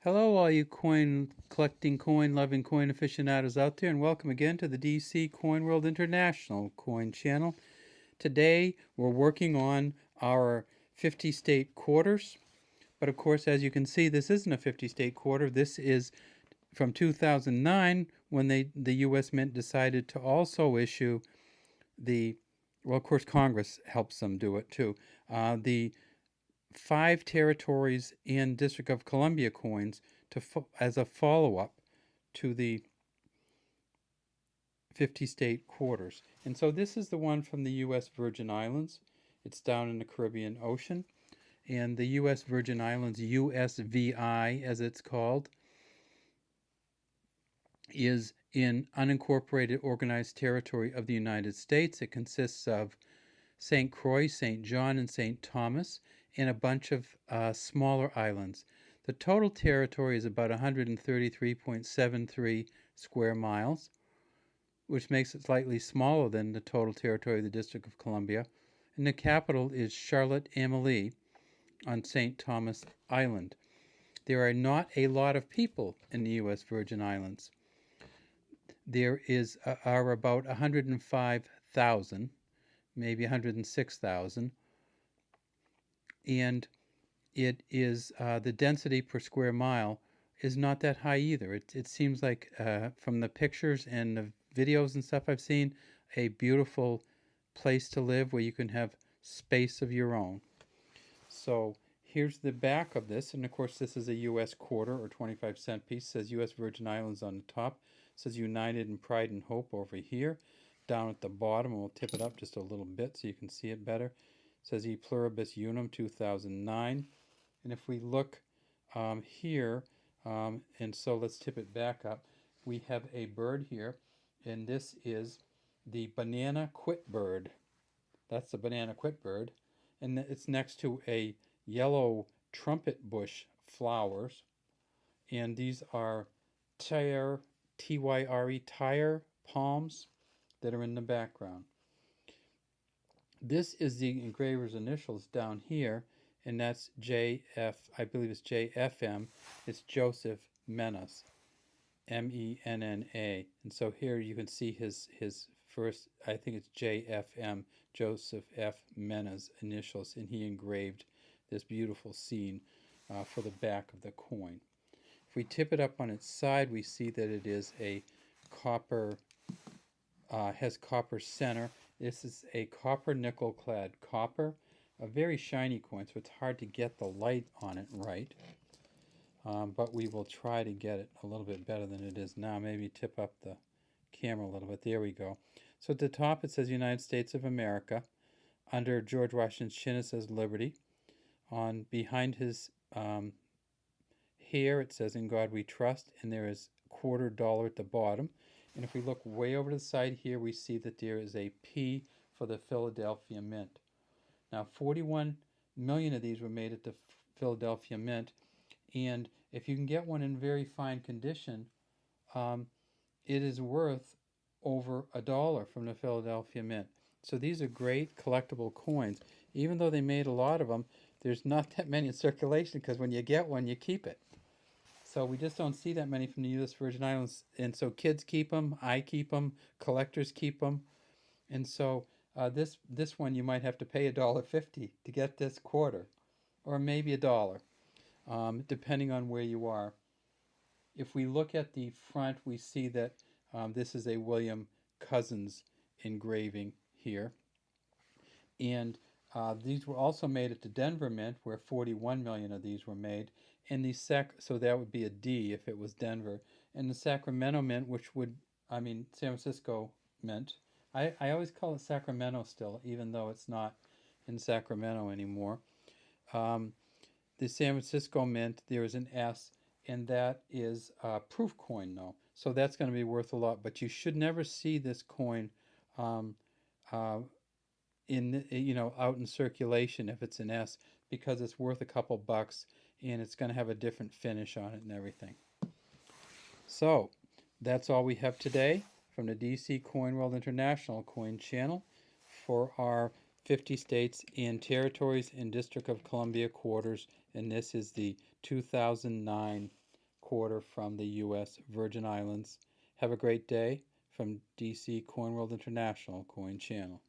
Hello, all you coin collecting, coin loving, coin aficionados out there, and welcome again to the DC Coin World International Coin Channel. Today, we're working on our 50 state quarters, but of course, as you can see, this isn't a 50 state quarter. This is from 2009 when the U.S. Mint decided to also issue the, well, of course, Congress helps them do it too, the 5 territories and District of Columbia coins as a follow-up to the 50 state quarters. And so this is the one from the U.S. Virgin Islands. It's down in the Caribbean Ocean. And the U.S. Virgin Islands, USVI as it's called, is in unincorporated organized territory of the United States. It consists of St. Croix, St. John, and St. Thomas, and a bunch of smaller islands. The total territory is about 133.73 square miles, which makes it slightly smaller than the total territory of the District of Columbia. And the capital is Charlotte-Amalie on St. Thomas Island. There are not a lot of people in the U.S. Virgin Islands. There are about 105,000, maybe 106,000, and it is the density per square mile is not that high either. It seems like from the pictures and the videos and stuff I've seen, a beautiful place to live where you can have space of your own. So here's the back of this, and of course this is a U.S. quarter or 25-cent piece. It says U.S. Virgin Islands on the top. It says United in Pride and Hope over here. Down at the bottom, we'll tip it up just a little bit so you can see it better. It says E Pluribus Unum 2009. And if we look here, and so let's tip it back up, we have a bird here, and this is the banana quit bird. That's the banana quit bird. And it's next to a yellow trumpet bush flowers. And these are tyre, T-Y-R-E, tire palms that are in the background. This is the engraver's initials down here, and that's JF, I believe it's JFM. It's Joseph Menas, M-E-N-N-A. And so here you can see his first, I think it's JFM, Joseph F. Menas initials, and he engraved this beautiful scene for the back of the coin. If we tip it up on its side, we see that it is a copper, has copper center. This is a copper nickel clad copper, a very shiny coin, so it's hard to get the light on it right. But we will try to get it a little bit better than it is now. Maybe tip up the camera a little bit. There we go. So at the top it says United States of America. Under George Washington's chin it says Liberty. On behind his hair it says In God We Trust, and there is $quarter at the bottom. And if we look way over to the side here, we see that there is a P for the Philadelphia Mint. Now 41 million of these were made at the Philadelphia Mint, and if you can get one in very fine condition, it is worth over $1 from the Philadelphia Mint. So these are great collectible coins. Even though they made a lot of them, there's not that many in circulation because when you get one, you keep it. So we just don't see that many from the U.S. Virgin Islands. And so kids keep them, I keep them, collectors keep them. And so this one you might have to pay $1.50 to get this quarter, or maybe $1, depending on where you are. If we look at the front, we see that this is a William Cousins engraving here. And these were also made at the Denver Mint, where 41 million of these were made. And the so that would be a D if it was Denver. And the Sacramento Mint, which would, San Francisco Mint. I always call it Sacramento still, even though it's not in Sacramento anymore. The San Francisco Mint, there is an S, and that is a proof coin, though. So that's going to be worth a lot. But you should never see this coin out in circulation if it's an S, because it's worth a couple bucks and it's going to have a different finish on it and everything. So that's all we have today from the DC Coin World International Coin Channel for our 50 states and territories and District of Columbia quarters, and this is the 2009 quarter from the U.S. Virgin Islands. Have a great day from DC Coin World International Coin Channel.